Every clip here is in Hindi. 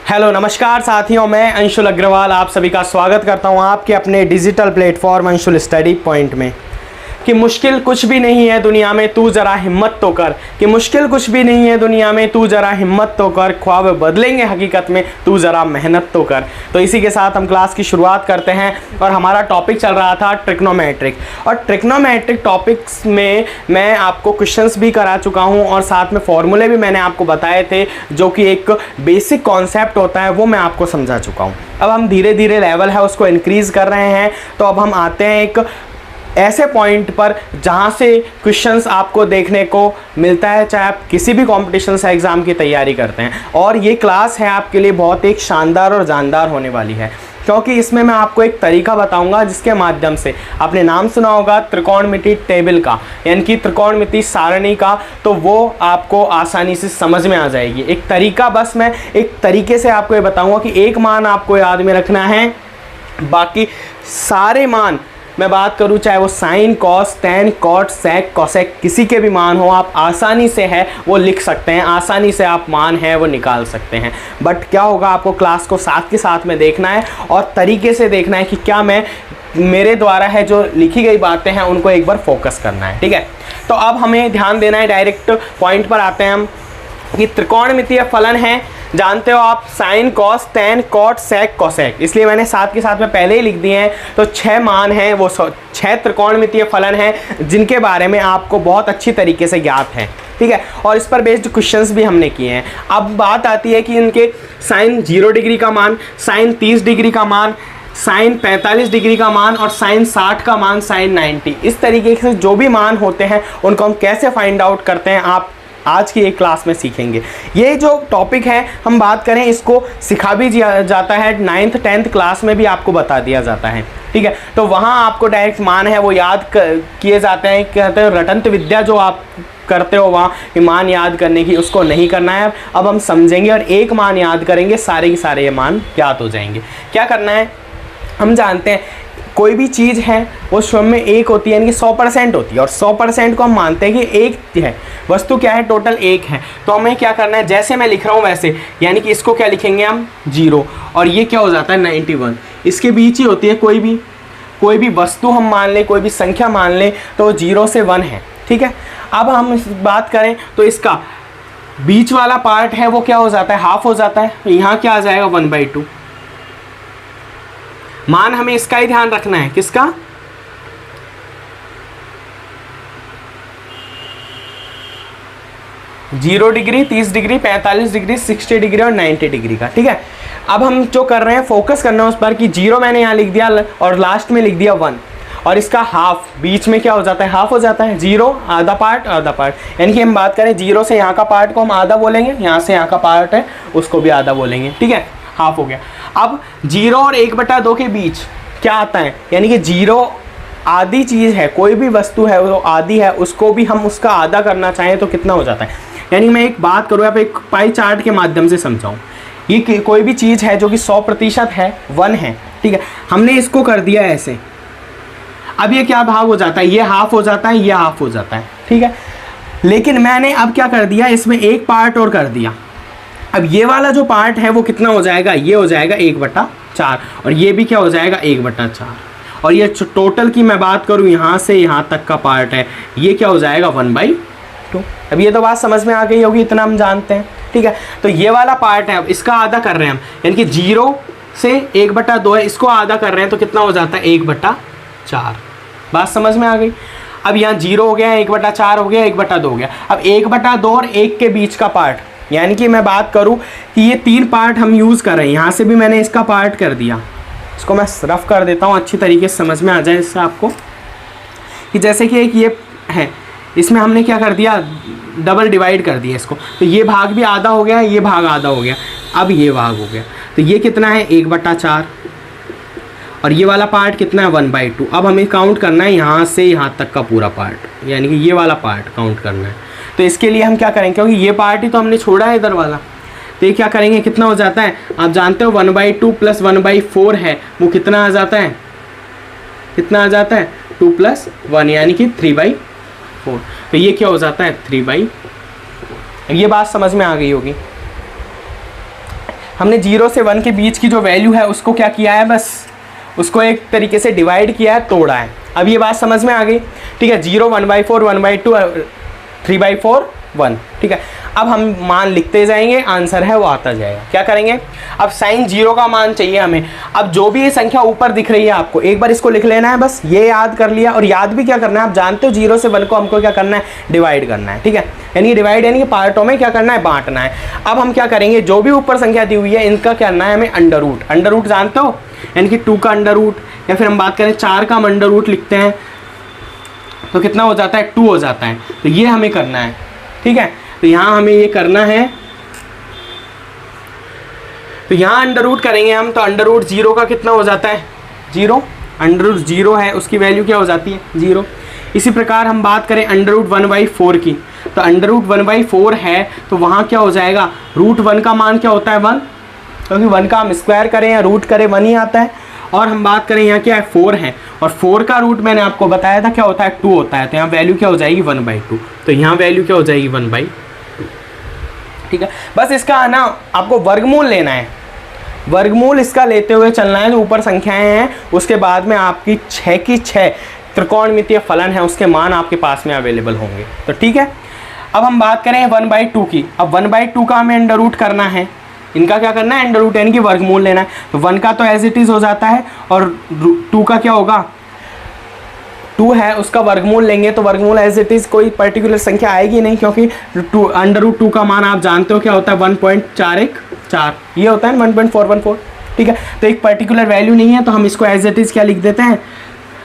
हेलो नमस्कार साथियों, मैं अंशुल अग्रवाल आप सभी का स्वागत करता हूं आपके अपने digital platform Anshul study point में। कि मुश्किल कुछ भी नहीं है दुनिया में, तू ज़रा हिम्मत तो कर। कि मुश्किल कुछ भी नहीं है दुनिया में, तू ज़रा हिम्मत तो कर। ख्वाब बदलेंगे हकीकत में, तू ज़रा मेहनत तो कर। तो इसी के साथ हम क्लास की शुरुआत करते हैं और हमारा टॉपिक चल रहा था ट्रिग्नोमेट्रिक। और ट्रिग्नोमेट्रिक टॉपिक्स में मैं आपको क्वेश्चंस भी करा चुका हूँ और साथ में फॉर्मूले भी मैंने आपको बताए थे, जो कि एक बेसिक कॉन्सेप्ट होता है, वो मैं आपको समझा चुका हूँ। अब हम धीरे धीरे लेवल है उसको इंक्रीज़ कर रहे हैं। तो अब हम आते हैं एक ऐसे पॉइंट पर जहाँ से क्वेश्चंस आपको देखने को मिलता है, चाहे आप किसी भी कॉम्पिटिशन से एग्ज़ाम की तैयारी करते हैं। और ये क्लास है आपके लिए बहुत एक शानदार और जानदार होने वाली है, क्योंकि इसमें मैं आपको एक तरीका बताऊंगा जिसके माध्यम से आपने नाम सुना होगा त्रिकोणमिति टेबल का, यानी कि त्रिकोणमिति सारणी का, तो वो आपको आसानी से समझ में आ जाएगी। एक तरीका, बस मैं एक तरीके से आपको ये बताऊंगा कि एक मान आपको याद में रखना है, बाकी सारे मान मैं बात करूं चाहे वो साइन, कॉस, टैन, कॉट, सेक, कोसेक, किसी के भी मान हो, आप आसानी से है वो लिख सकते हैं, आसानी से आप मान है वो निकाल सकते हैं। बट क्या होगा, आपको क्लास को साथ के साथ में देखना है और तरीके से देखना है कि क्या मैं मेरे द्वारा है जो लिखी गई बातें हैं उनको एक बार फोकस करना है। ठीक है, तो अब हमें ध्यान देना है, डायरेक्ट पॉइंट पर आते हैं हम कि त्रिकोणमितीय फलन है, जानते हो आप, साइन, कॉस, टैन, कॉट, सेक, कोसेक, इसलिए मैंने साथ के साथ में पहले ही लिख दिए हैं। तो 6 मान हैं, वो 6 त्रिकोणमितीय फलन हैं जिनके बारे में आपको बहुत अच्छी तरीके से ज्ञात है। ठीक है, और इस पर बेस्ड क्वेश्चंस भी हमने किए हैं। अब बात आती है कि इनके साइन 0 डिग्री का मान, साइन 30 डिग्री का मान, साइन 45 डिग्री का मान और साइन 60 का मान, साइन 90, इस तरीके से जो भी मान होते हैं उनको हम कैसे फाइंड आउट करते हैं आप आज की एक क्लास में सीखेंगे। ये जो टॉपिक है हम बात करें, इसको सिखा भी जाता है, 9th 10th क्लास में भी आपको बता दिया जाता है। ठीक है, तो वहाँ आपको डायरेक्ट मान है वो याद किए जाते हैं, कहते हैं रटंत विद्या जो आप करते हो वहाँ मान याद करने की, उसको नहीं करना है। अब हम समझेंगे और एक मान याद करेंगे, सारे के सारे ये मान याद हो जाएंगे। क्या करना है, हम जानते हैं कोई भी चीज़ है वो स्वयं में एक होती है, यानी कि 100% होती है, और 100% को हम मानते हैं कि एक है, वस्तु क्या है, टोटल एक है। तो हमें क्या करना है, जैसे मैं लिख रहा हूँ वैसे, यानी कि इसको क्या लिखेंगे हम 0, और ये क्या हो जाता है 91, इसके बीच ही होती है। कोई भी वस्तु हम मान लें, कोई भी संख्या मान लें, तो 0 से 1 है। ठीक है, अब हम इस बात करें तो इसका बीच वाला पार्ट है वो क्या हो जाता है, हाफ हो जाता है। यहाँ क्या आ जाएगा 1/2। मान हमें इसका ही ध्यान रखना है, किसका, 0 डिग्री, 30 डिग्री, 45 डिग्री, 60 डिग्री और 90 डिग्री का। ठीक है, अब हम जो कर रहे हैं फोकस करना है उस पर कि 0 मैंने यहाँ लिख दिया और लास्ट में लिख दिया 1, और इसका हाफ बीच में क्या हो जाता है, हाफ हो जाता है। 0 आधा पार्ट, यानी कि हम बात करें 0 से यहाँ का पार्ट को हम आधा बोलेंगे, यहाँ से यहाँ का पार्ट है उसको भी आधा बोलेंगे। ठीक है, हाफ हो गया। अब 0 और 1/2 के बीच क्या आता है, यानी कि 0 आधी चीज़ है, कोई भी वस्तु है वो आधी है, उसको भी हम उसका आधा करना चाहें तो कितना हो जाता है। यानी मैं एक बात करूँ, आप एक पाई चार्ट के माध्यम से समझाऊँ, ये कोई भी चीज़ है जो कि 100% है, 1 है। ठीक है, हमने इसको कर दिया ऐसे, अब ये क्या भाग हो जाता है, ये हाफ हो जाता है, ये हाफ हो जाता है। ठीक है, लेकिन मैंने अब क्या कर दिया, इसमें एक पार्ट और कर दिया। अब ये वाला जो पार्ट है वो कितना हो जाएगा, ये हो जाएगा 1/4, और ये भी क्या हो जाएगा 1/4, और ये टोटल की मैं बात करूँ यहाँ से यहाँ तक का पार्ट है, ये क्या हो जाएगा 1/2। अब ये तो बात समझ में आ गई होगी, इतना हम जानते हैं। ठीक है, तो ये वाला पार्ट है, अब इसका आधा कर रहे हैं हम, यानी कि 0 से 1/2 है, इसको आधा कर रहे हैं तो कितना हो जाता है 1/4। बात समझ में आ गई। अब यहाँ 0 हो गया, 1/4 हो गया, 1/2 हो गया। अब 1/2 और 1 के बीच का पार्ट, यानी कि मैं बात करूं कि ये 3 पार्ट हम यूज़ कर रहे हैं, यहाँ से भी मैंने इसका पार्ट कर दिया, इसको मैं रफ कर देता हूँ अच्छी तरीके से समझ में आ जाए इससे आपको, कि जैसे कि एक ये है, इसमें हमने क्या कर दिया, डबल डिवाइड कर दिया इसको, तो ये भाग भी आधा हो गया, ये भाग आधा हो गया, अब ये भाग हो गया, तो ये कितना है 1/4, और ये वाला पार्ट कितना है 1/2। अब हमें काउंट करना है यहाँ से यहाँ तक का पूरा पार्ट, यानी कि ये वाला पार्ट काउंट करना है। तो इसके लिए हम क्या करेंगे, क्योंकि ये पार्ट ही तो हमने छोड़ा है इधर वाला, तो ये क्या करेंगे, कितना हो जाता है, आप जानते हो 1/2 + 1/4 है, वो कितना आ जाता है, कितना आ जाता है 2 + 1, यानी कि 3/4। तो ये क्या हो जाता है 3/4। ये बात समझ में आ गई होगी। हमने 0 से 1 के बीच की जो वैल्यू है उसको क्या किया है, बस उसको एक तरीके से डिवाइड किया है, तोड़ा है। अब ये बात समझ में आ गई, ठीक है। 0 1/4 1/2 3/4 1, ठीक है। अब हम मान लिखते जाएंगे, आंसर है वो आता जाएगा। क्या करेंगे, अब साइन 0 का मान चाहिए हमें। अब जो भी ये संख्या ऊपर दिख रही है आपको एक बार इसको लिख लेना है, बस ये याद कर लिया। और याद भी क्या करना है, आप जानते हो 0 से 1 को हमको क्या करना है, डिवाइड करना है, ठीक है। यानी डिवाइड यानी कि पार्टों में क्या करना है, बांटना है। अब हम क्या करेंगे, जो भी ऊपर संख्या दी हुई है इनका करना है हमें अंडर रूट। अंडर रूट जानते हो, यानी कि 2 का अंडर रूट, या फिर हम बात करें 4 का हम अंडर रूट लिखते हैं तो कितना हो जाता है, 2 हो जाता है। तो ये हमें करना है, ठीक है। तो यहाँ हमें ये करना है, तो यहाँ अंडर रूट करेंगे हम, तो अंडर रूट 0 का कितना हो जाता है, 0। अंडर रूट 0 है उसकी वैल्यू क्या हो जाती है, 0। इसी प्रकार हम बात करें अंडर रूट 1/4 की, तो अंडर रूट 1/4 है तो वहाँ क्या हो जाएगा, रूट 1 का मान क्या होता है, 1, क्योंकि 1 का हम स्क्वायर करें या रूट करें 1 ही आता है। और हम बात करें यहाँ क्या है, 4 है, और 4 का रूट मैंने आपको बताया था क्या होता है, 2 होता है। तो यहाँ वैल्यू क्या हो जाएगी, 1/2। तो यहाँ वैल्यू क्या हो जाएगी, 1/2, ठीक है। बस इसका ना आपको वर्गमूल लेना है, वर्गमूल इसका लेते हुए चलना है। जो ऊपर संख्याएं हैं उसके बाद में आपकी 6 की 6 त्रिकोणमितीय फलन है उसके मान आपके पास में अवेलेबल होंगे। तो ठीक है, अब हम बात करें 1/2 की। अब 1/2 का हमें अंडर रूट करना है, इनका क्या करना है, अंडर रूट यानी कि वर्गमूल लेना है। तो 1 का तो एज इट इज़ हो जाता है, और 2 का क्या होगा, 2 है उसका वर्गमूल लेंगे तो वर्गमूल एज इट इज़ कोई पर्टिकुलर संख्या आएगी नहीं, क्योंकि अंडर रूट 2 का मान आप जानते हो क्या होता है, 1.414, ये होता है 1.414, ठीक है। तो एक पर्टिकुलर वैल्यू नहीं है, तो हम इसको एज इट इज़ क्या लिख देते हैं,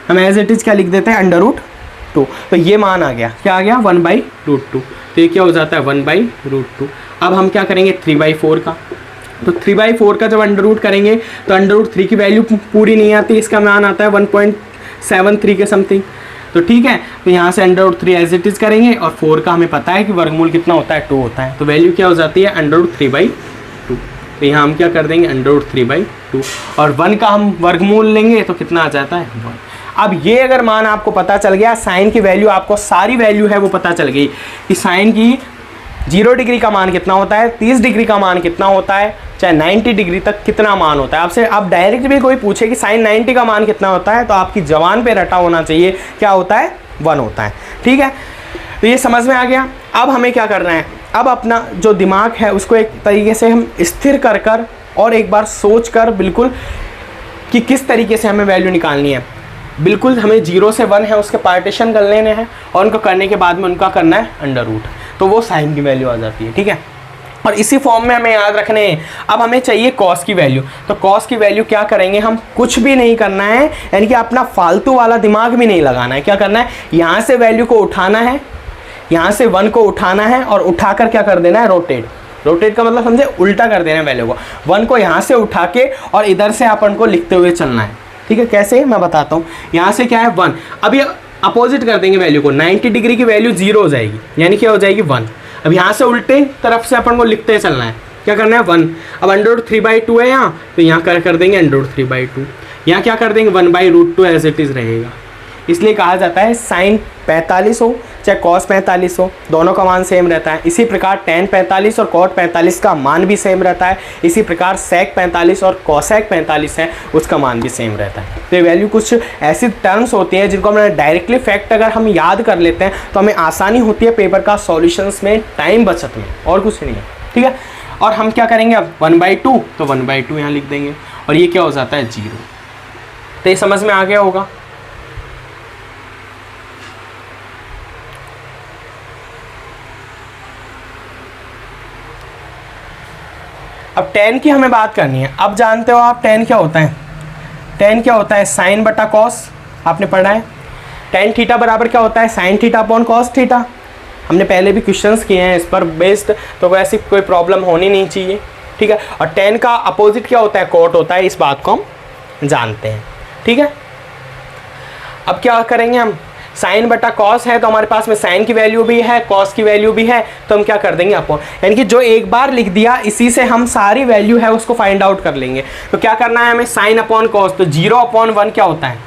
हम एज इट इज़ क्या लिख देते हैं, अंडर रूट 2। तो ये मान आ गया, क्या आ गया, 1/√2। तो ये क्या हो जाता है, 1/√2। अब हम क्या करेंगे 3/4 का, तो 3/4 का जब अंडर रूट करेंगे तो अंडर रूट 3 की वैल्यू पूरी नहीं आती, इसका मान आता है 1.73 के समथिंग। तो ठीक है, तो यहाँ से under root 3 as it is करेंगे, और 4 का हमें पता है कि वर्गमूल कितना होता है, 2 होता है। तो वैल्यू क्या हो जाती है, अंडर रूट 3/2। तो यहाँ हम क्या कर देंगे, अंडर रूट 3/2, और 1 का हम वर्गमूल लेंगे तो कितना आ जाता है, 1। अब ये अगर मान आपको पता चल गया, साइन की वैल्यू आपको सारी वैल्यू है वो पता चल गई कि साइन की 0 डिग्री का मान कितना होता है, 30 डिग्री का मान कितना होता है, चाहे 90 डिग्री तक कितना मान होता है। आपसे आप डायरेक्ट भी कोई पूछे कि साइन 90 का मान कितना होता है, तो आपकी जबान पे रटा होना चाहिए क्या होता है, 1 होता है, ठीक है। तो ये समझ में आ गया। अब हमें क्या करना है, अब अपना जो दिमाग है उसको एक तरीके से हम स्थिर कर कर और एक बार सोच कर बिल्कुल कि किस तरीके से हमें वैल्यू निकालनी है। बिल्कुल हमें 0 से 1 है उसके पार्टीशन कर लेने हैं, और उनको करने के बाद में उनका करना है अंडर रूट, तो वो साइन की वैल्यू आ जाती है, ठीक है। और इसी फॉर्म में हमें याद रखने हैं। अब हमें चाहिए कॉस की वैल्यू, तो कॉस की वैल्यू क्या करेंगे, हम कुछ भी नहीं करना है, यानी कि अपना फालतू वाला दिमाग भी नहीं लगाना है। क्या करना है, यहाँ से वैल्यू को उठाना है, यहाँ से 1 को उठाना है, और उठाकर क्या कर देना है, रोटेट। रोटेट का मतलब समझे, उल्टा कर देना है वैल्यू को। 1 को यहाँ से उठा के और इधर से अपन को लिखते हुए चलना है, ठीक है। कैसे, मैं बताता हूँ। यहाँ से क्या है 1, अब ये अपोजिट कर देंगे वैल्यू को, 90 डिग्री की वैल्यू 0 हो जाएगी, यानी क्या हो जाएगी 1। अब यहाँ से उल्टे तरफ से अपन को लिखते चलना है, क्या करना है 1। अब अंडर रूट 3/2 है यहाँ, तो यहाँ कर देंगे अंडर रूट 3/2। यहाँ क्या कर देंगे 1/√2 एज इट इज़ रहेगा। इसलिए कहा जाता है साइन 45 हो चाहे कॉस 45 हो, दोनों का मान सेम रहता है। इसी प्रकार tan 45 और cot 45 का मान भी सेम रहता है। इसी प्रकार sec 45 और cosec 45 है, उसका मान भी सेम रहता है। तो ये वैल्यू कुछ ऐसी टर्म्स होती हैं जिनको हम डायरेक्टली फैक्ट अगर हम याद कर लेते हैं तो हमें आसानी होती है पेपर का सॉल्यूशंस में, टाइम बचत में, और कुछ नहीं है, ठीक है। और हम क्या करेंगे अब 1/2, तो 1/2 यहाँ लिख देंगे, और ये क्या हो जाता है 0। तो ये समझ में आ गया होगा। अब tan की हमें बात करनी है। अब जानते हो आप tan क्या होता है, tan क्या होता है, साइन बटा कॉस, आपने पढ़ा है। tan थीटा बराबर क्या होता है, sine theta upon cos theta, हमने पहले भी क्वेश्चंस किए हैं इस पर बेस्ड, तो वैसी कोई प्रॉब्लम होनी नहीं चाहिए, ठीक है। और tan का अपोजिट क्या होता है, cot होता है, इस बात को हम जानते हैं, ठीक है। अब क्या करेंगे हम, साइन बटा कॉस है तो हमारे पास में साइन की वैल्यू भी है, कॉस की वैल्यू भी है, तो हम क्या कर देंगे अपॉन, यानी कि जो एक बार लिख दिया इसी से हम सारी वैल्यू है उसको फाइंड आउट कर लेंगे। तो क्या करना है हमें, साइन अपॉन कॉस, तो 0/1 क्या होता है,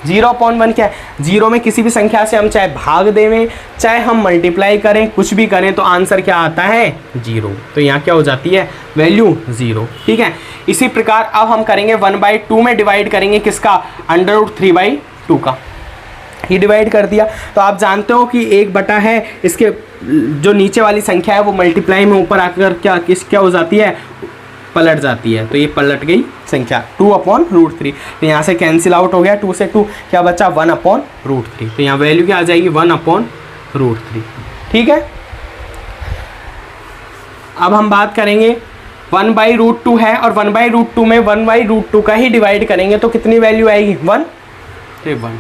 0/1 क्या है, 0 में किसी भी संख्या से हम चाहे भाग देवें चाहे हम मल्टीप्लाई करें, कुछ भी करें तो आंसर क्या आता है 0। तो यहाँ क्या हो जाती है वैल्यू 0। ठीक है, इसी प्रकार अब हम करेंगे 1/2 में डिवाइड करेंगे किसका, √3/2 का। ये डिवाइड कर दिया तो आप जानते हो कि 1 है, इसके जो नीचे वाली संख्या है वो मल्टीप्लाई में ऊपर आकर क्या हो जाती है, पलट जाती है। तो ये पलट गई संख्या 2/√3। तो यहाँ से कैंसिल आउट हो गया, 2 से 2 क्या बचा 1/√3। तो यहाँ वैल्यू क्या आ जाएगी 1/√3। ठीक है, अब हम बात करेंगे 1/√2 है और 1/√2 में 1/√2 का ही डिवाइड करेंगे तो कितनी वैल्यू आएगी 1। तो 1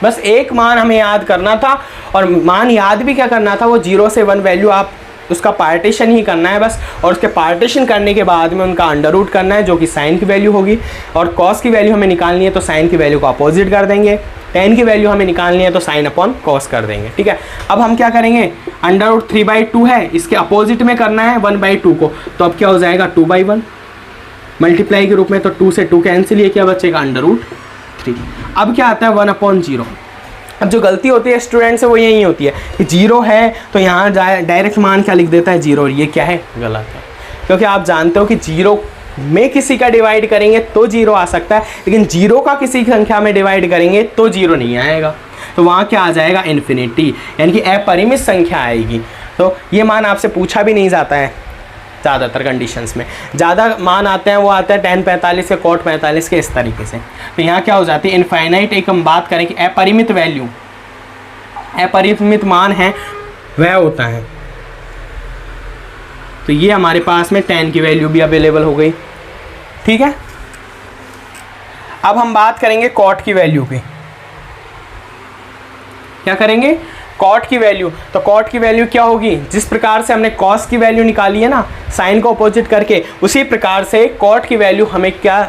बस एक मान हमें याद करना था, और मान याद भी क्या करना था, वो 0 से 1 वैल्यू आप उसका पार्टीशन ही करना है बस, और उसके पार्टीशन करने के बाद में उनका अंडर रूट करना है जो कि साइन की वैल्यू होगी, और कॉस की वैल्यू हमें निकालनी है तो साइन की वैल्यू को अपोजिट कर देंगे, टेन की वैल्यू हमें निकालनी है तो साइन अपॉन कॉस कर देंगे। ठीक है, अब हम क्या करेंगे, √3/2 है, इसके अपोजिट में करना है 1/2 को, तो अब क्या हो जाएगा 2/1 मल्टीप्लाई के रूप में, तो 2 से 2 कैंसिल, ये क्या बचेगा √3। अब क्या आता है 1/0। अब जो गलती होती है स्टूडेंट से वो यही होती है कि 0 है तो यहाँ डायरेक्ट मान क्या लिख देता है 0, ये क्या है गलत है, क्योंकि आप जानते हो कि 0 में किसी का डिवाइड करेंगे तो 0 आ सकता है, लेकिन 0 का किसी संख्या में डिवाइड करेंगे तो 0 नहीं आएगा। तो वहाँ क्या आ जाएगा इन्फिनिटी, यानी कि अपरिमित संख्या आएगी। तो ये मान आपसे पूछा भी नहीं जाता है ज़्यादातर कंडीशंस में, ज़्यादा मान आते हैं वो आते हैं tan 45 के cot 45 के, इस तरीके से। तो यहाँ क्या हो जाती है इनफाइनाइट, एक हम बात करें कि अपरिमित वैल्यू, अपरिमित मान है वह होता है। तो ये हमारे पास में tan की वैल्यू भी अवेलेबल हो गई। ठीक है, अब हम बात करेंगे cot की वैल्यू की। क्या करेंगे कॉट की वैल्यू, तो कॉट की वैल्यू क्या होगी, जिस प्रकार से हमने कॉस की वैल्यू निकाली है ना साइन को अपोजिट करके, उसी प्रकार से कॉट की वैल्यू हमें क्या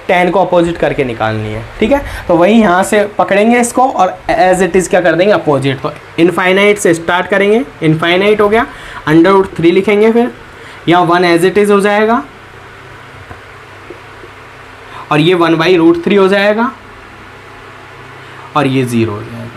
टेन को अपोजिट करके निकालनी है। ठीक है, तो वही यहाँ से पकड़ेंगे इसको और एज इट इज़ क्या कर देंगे अपोजिट। तो इनफाइनाइट से स्टार्ट करेंगे, इनफाइनाइट हो गया, √3 लिखेंगे, फिर यहाँ 1 एज इट इज़ हो जाएगा और ये 1/√3 हो जाएगा और ये 0 हो जाएगा।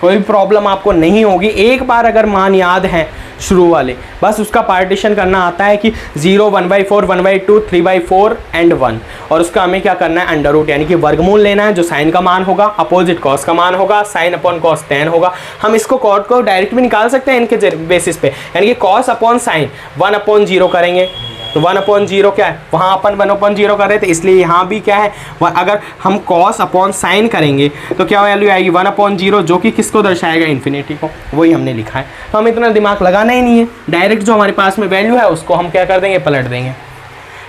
कोई प्रॉब्लम आपको नहीं होगी, एक बार अगर मान याद है शुरू वाले, बस उसका पार्टीशन करना आता है कि 0, 1/4, 1/2, 3/4 एंड 1, और उसका हमें क्या करना है अंडर रूट, यानी कि वर्गमूल लेना है। जो साइन का मान होगा अपोजिट कॉस का मान होगा, साइन अपॉन कॉस tan होगा। हम इसको कॉट को डायरेक्ट भी निकाल सकते हैं इनके बेसिस पे, यानी कि कॉस अपॉन साइन 1/0 करेंगे, तो 1/0 क्या है, वहाँ अपन 1/0 कर रहे थे इसलिए यहाँ भी क्या है, अगर हम कॉस अपॉन साइन करेंगे तो क्या वैल्यू आएगी 1/0, जो कि किसको दर्शाएगा इन्फिनिटी को, वही हमने लिखा है। तो हम इतना दिमाग लगाना ही नहीं है, डायरेक्ट जो हमारे पास में वैल्यू है उसको हम क्या कर देंगे पलट देंगे।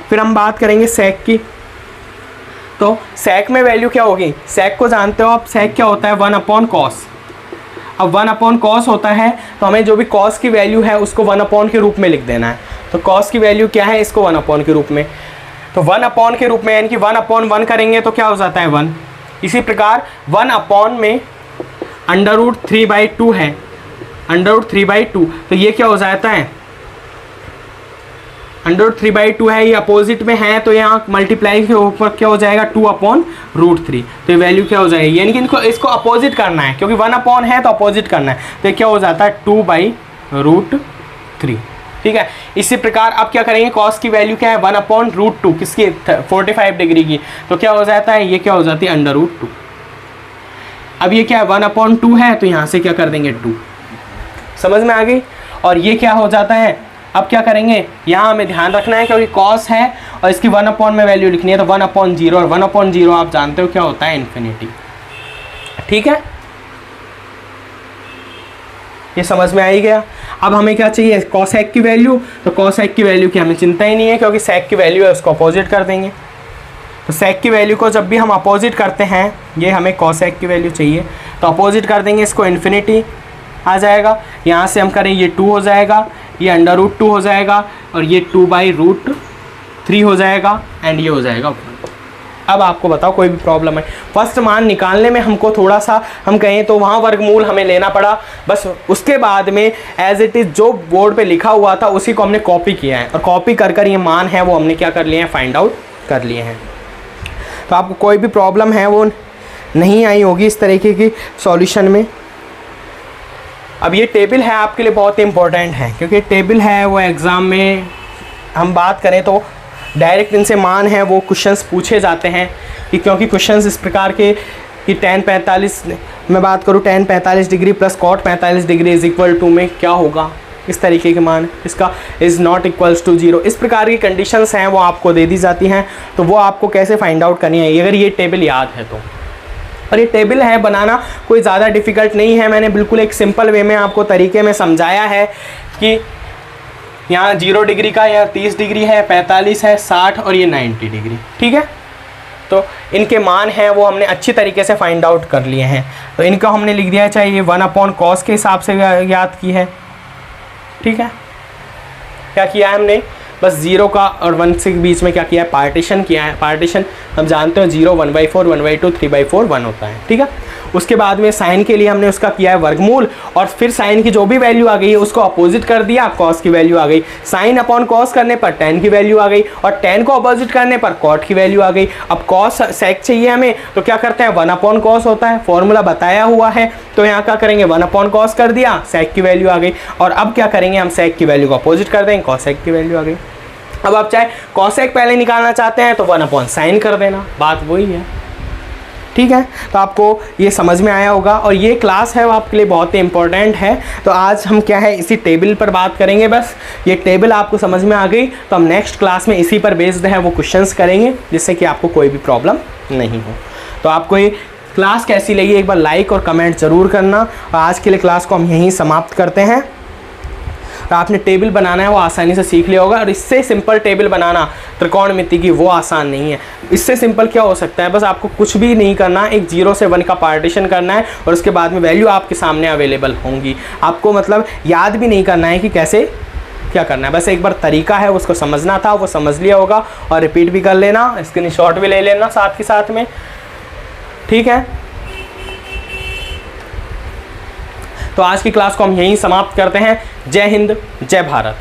फिर हम बात करेंगे सेक की। तो सेक में वैल्यू क्या होगी, सेक को जानते हो आप, सेक क्या होता है 1/cos। अब 1/cos होता है तो हमें जो भी cos की वैल्यू है उसको 1/, के रूप में लिख देना है। तो cos की वैल्यू क्या है, इसको 1/, के रूप में, तो 1/, के रूप में, यानी कि 1/1 करेंगे तो क्या हो जाता है 1। इसी प्रकार 1/, में √3/2 है, √3/2, तो ये क्या हो जाता है √3/2 है, ये अपोजिट में है तो यहाँ मल्टीप्लाई के ऊपर क्या हो जाएगा 2/√3। तो ये वैल्यू क्या हो जाएगी, यानी कि इसको अपोजिट करना है, क्योंकि 1/ है तो अपोजिट करना है, तो ये क्या हो जाता है 2/√3। ठीक है, इसी प्रकार अब क्या करेंगे, कॉस की वैल्यू क्या है 1/√2, किसकी 45 डिग्री की, तो क्या हो जाता है, ये क्या हो जाती है √2। अब ये क्या है 1/2 है तो यहाँ से क्या कर देंगे 2, समझ में आ गई। और ये क्या हो जाता है, अब क्या करेंगे, यहाँ हमें ध्यान रखना है क्योंकि कॉस है और इसकी 1/, में वैल्यू लिखनी है, तो 1/0, और 1/0 आप जानते हो क्या होता है इन्फिनिटी। ठीक है, ये समझ में आ ही गया। अब हमें क्या चाहिए, कॉसेक की वैल्यू, तो कॉसेक की वैल्यू की हमें चिंता ही नहीं है क्योंकि सेक की वैल्यू है उसको अपोजिट कर देंगे। तो सेक की वैल्यू को जब भी हम अपोजिट करते हैं, ये हमें कॉसेक की वैल्यू चाहिए तो अपोजिट कर देंगे, इसको इन्फिनिटी आ जाएगा। यहाँ से हम करें ये 2 हो जाएगा, ये √2 हो जाएगा और ये 2/√3 हो जाएगा एंड ये हो जाएगा 1। अब आपको बताओ कोई भी प्रॉब्लम है, फर्स्ट मान निकालने में हमको थोड़ा सा हम कहें तो वहाँ वर्गमूल हमें लेना पड़ा, बस उसके बाद में एज इट इज़ जो बोर्ड पे लिखा हुआ था उसी को हमने कॉपी किया है, और कॉपी कर कर ये मान है वो हमने क्या कर लिए हैं फाइंड आउट कर लिए हैं। तो आपको कोई भी प्रॉब्लम है वो नहीं आई होगी इस तरीके की सॉल्यूशन में। अब ये टेबल है आपके लिए बहुत इंपॉर्टेंट है, क्योंकि टेबल है वो एग्ज़ाम में हम बात करें तो डायरेक्ट इनसे मान है वो क्वेश्चंस पूछे जाते हैं कि, क्योंकि क्वेश्चंस इस प्रकार के कि tan 45 मैं बात करूँ tan 45 degree plus cot 45 degree is equal to में क्या होगा, इस तरीके के मान, इसका इज़ नॉट इक्वल्स टू 0, इस प्रकार की कंडीशंस हैं वो आपको दे दी जाती हैं। तो वो आपको कैसे फाइंड आउट करनी है अगर ये टेबल याद है तो। और ये टेबल है बनाना कोई ज़्यादा डिफ़िकल्ट नहीं है, मैंने बिल्कुल एक सिंपल वे में आपको तरीके में समझाया है कि यहाँ 0 डिग्री का या 30 डिग्री है, 45 है, 60 और ये 90 डिग्री, ठीक है। तो इनके मान हैं वो हमने अच्छी तरीके से फाइंड आउट कर लिए हैं। तो इनका हमने लिख दिया है, चाहे ये 1/cos के हिसाब से याद की है, ठीक है। क्या किया है हमने, बस 0 का और 1 से बीच में क्या किया है, पार्टीशन किया है। पार्टीशन हम जानते हैं 0 1/4 1/2 3/4 1 होता है, ठीक है। उसके बाद में साइन के लिए हमने उसका किया है वर्गमूल, और फिर साइन की जो भी वैल्यू आ गई है उसको अपोजिट कर दिया, कॉस की वैल्यू आ गई। साइन अपॉन कॉस करने पर tan की वैल्यू आ गई, और tan को अपोजिट करने पर cot की वैल्यू आ गई। अब कॉस सेक चाहिए हमें, तो क्या करते हैं 1/cos होता है, फॉर्मूला बताया हुआ है। तो यहाँ क्या करेंगे 1/cos कर दिया, सेक की वैल्यू आ गई। और अब क्या करेंगे हम सेक की वैल्यू को अपोजिट कर देंगे, कॉसेक की वैल्यू आ गई। अब आप चाहे कॉसेक पहले निकालना चाहते हैं तो 1/sin कर देना, बात वही है, ठीक है। तो आपको ये समझ में आया होगा, और ये क्लास है वो आपके लिए बहुत ही इंपॉर्टेंट है। तो आज हम क्या है इसी टेबल पर बात करेंगे, बस ये टेबल आपको समझ में आ गई तो हम नेक्स्ट क्लास में इसी पर बेस्ड है वो क्वेश्चंस करेंगे, जिससे कि आपको कोई भी प्रॉब्लम नहीं हो। तो आपको ये क्लास कैसी लगी एक बार लाइक और कमेंट ज़रूर करना। और आज के लिए क्लास को हम यहीं समाप्त करते हैं। तो आपने टेबल बनाना है वो आसानी से सीख लिया होगा, और इससे सिंपल टेबल बनाना त्रिकोणमिति की वो आसान नहीं है। इससे सिंपल क्या हो सकता है, बस आपको कुछ भी नहीं करना, एक 0 से 1 का पार्टीशन करना है, और उसके बाद में वैल्यू आपके सामने अवेलेबल होंगी। आपको मतलब याद भी नहीं करना है कि कैसे क्या करना है, बस एक बार तरीका है उसको समझना था, वो समझ लिया होगा, और रिपीट भी कर लेना, स्क्रीनशॉट भी ले लेना साथ के साथ में, ठीक है। तो आज की क्लास को हम यहीं समाप्त करते हैं। जय हिंद, जय भारत।